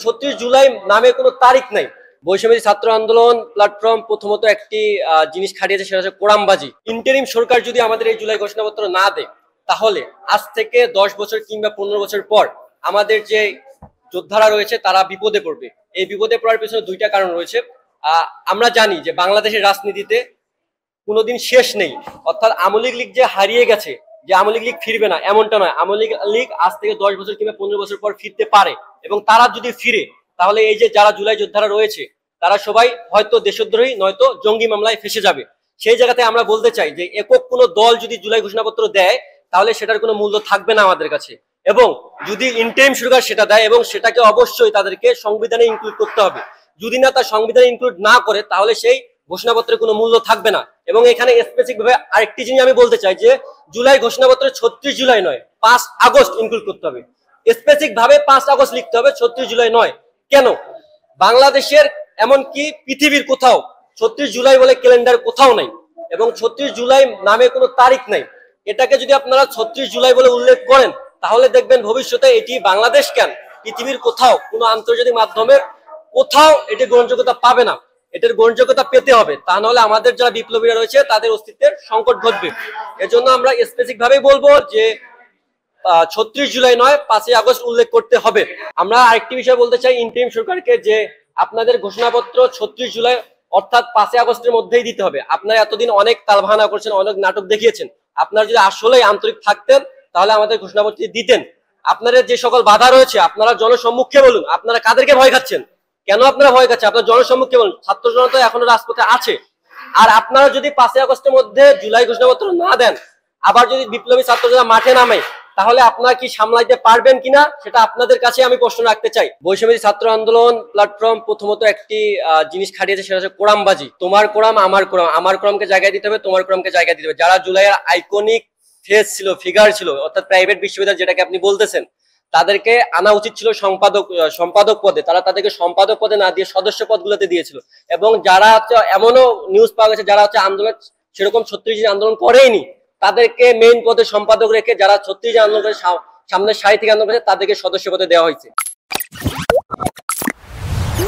36 জুলাই নামে কোনো তারিখ নাই। বৈষম্য ছাত্র আন্দোলন প্ল্যাটফর্ম প্রথমত একটি জিনিস খাটিয়েছে, সেটা হচ্ছে কোরআনবাজি। ইন্টারিম সরকার যদি আমাদের এই জুলাই ঘোষণাপত্র না দেয়, তাহলে আজ থেকে 10 বছর কিংবা 15 বছর পর আমাদের যে যোদ্ধারা রয়েছে তারা বিপদে পড়বে। এই বিপদে পড়ার পিছনে দুইটা কারণ রয়েছে। আমরা জানি যে বাংলাদেশের রাজনীতিতে কোনোদিন শেষ নেই, অর্থাৎ আওয়ামী লীগ যে হারিয়ে গেছে, যে আওয়ামী লীগ ফিরবে না এমনটা নয়। আওয়ামী লীগ আজ থেকে 10 বছর কিংবা 15 বছর পর ফিরতে পারে, এবং তারা যদি ফিরে তাহলে এই যে যারা জুলাই যোদ্ধারা রয়েছে তারা সবাই হয়তো দেশদ্রোহী নয়তো জঙ্গি মামলায় ফেসে যাবে। সেই জায়গাতে আমরা বলতে চাই যে একক কোনো দল যদি জুলাই ঘোষণাপত্র দেয় তাহলে সেটার কোনো মূল্য থাকবে না আমাদের কাছে, এবং যদি ইন্টারিম সরকার সেটা দেয় এবং সেটাকে অবশ্যই তাদেরকে সংবিধানে ইনক্লুড করতে হবে। যদি না তার সংবিধানে ইনক্লুড না করে তাহলে সেই ঘোষণাপত্রের কোনো মূল্য থাকবে না। এবং এখানে স্পেসিফিক ভাবে আরেকটি জিনিস আমি বলতে চাই যে জুলাই ঘোষণাপত্রে 36 জুলাই নয়, 5 আগস্ট ইনক্লুড করতে হবে। স্পেসিফিক ভাবে 5 আগস্ট লিখতে হবে, 36 জুলাই নয়। কেন? বাংলাদেশের এমনকি পৃথিবীর কোথাও 36 জুলাই বলে ক্যালেন্ডার কোথাও নাই, এবং 36 জুলাই নামে কোনো তারিখ নাই। এটাকে যদি আপনারা 36 জুলাই বলে উল্লেখ করেন তাহলে দেখবেন ভবিষ্যতে এটি বাংলাদেশ কেন পৃথিবীর কোথাও কোনো আন্তর্জাতিক মাধ্যমের কোথাও এটি গ্রহণযোগ্যতা পাবে না। এটার গ্রহণযোগ্যতা পেতে হবে, তা নাহলে আমাদের যারা বিপ্লবীরা রয়েছে তাদের অস্তিত্বের সংকট ঘটবে। এজন্য আমরা স্পেসিফিক ভাবেই বলবো যে 36 জুলাই নয়, 5 আগস্ট উল্লেখ করতে হবে। আমরা আরেকটি বিষয় বলতে চাই ইন্টারিম সরকারকে, যে আপনাদের ঘোষণাপত্র 36 জুলাই অর্থাৎ 5 আগস্টের মধ্যেই দিতে হবে। আপনারা এতদিন অনেক তালবাহানা করছেন, অনেক নাটক দেখিয়েছেন। আপনারা যদি আসলেই আন্তরিক থাকতেন তাহলে আমাদের ঘোষণাপত্রটি দিতেন। আপনাদের যে সকল বাধা রয়েছে আপনারা জনসম্মুখে বলুন, আপনারা কাদেরকে ভয় খাচ্ছেন, কেন আপনারা ভয় খাচ্ছেন? আপনারা জনসম্মুখে বলুন। ছাত্র জনতা এখনো রাজপথে আছে। আর আপনারা যদি 5 আগস্টের মধ্যে জুলাই ঘোষণাপত্র না দেন, আবার যদি বিপ্লবী ছাত্ররা মাঠে নামে, তাহলে আপনারা কি সামলাইতে পারবেন কিনা সেটা আপনাদের কাছে আমি প্রশ্ন রাখতে চাই। বৈষম্য ছাত্র আন্দোলন প্ল্যাটফর্ম প্রথমত একটি জিনিস খাটিয়েছে, সেটা হচ্ছে কোরআনবাজি। তোমার কোরআন আমার কোরআন, আমার কোরআনকে জায়গায় দিতে হবে, তোমার কোরআনকে জায়গায় দিতে হবে। যারা জুলাইয়ের আইকনিক ফেস ছিল, ফিগার ছিল, অর্থাৎ প্রাইভেট বিশ্ববিদ্যালয় যেটাকে আপনি বলতেছেন, তাদেরকে আনা উচিত ছিল সম্পাদক পদে। তারা তাদেরকে সম্পাদক পদে না দিয়ে সদস্য পদগুলোতে দিয়েছিল। এবং যারা হচ্ছে এমনও নিউজ পাওয়া গেছে যারা হচ্ছে আন্দোলন সেরকম 36 আন্দোলন করেইনি, তাদেরকে মেইন পদে সম্পাদক রেখে যারা 36 আন্দোলন করে সামনের সারি থেকে আন্দোলন করেছে তাদেরকে সদস্য পদে দেওয়া হয়েছে।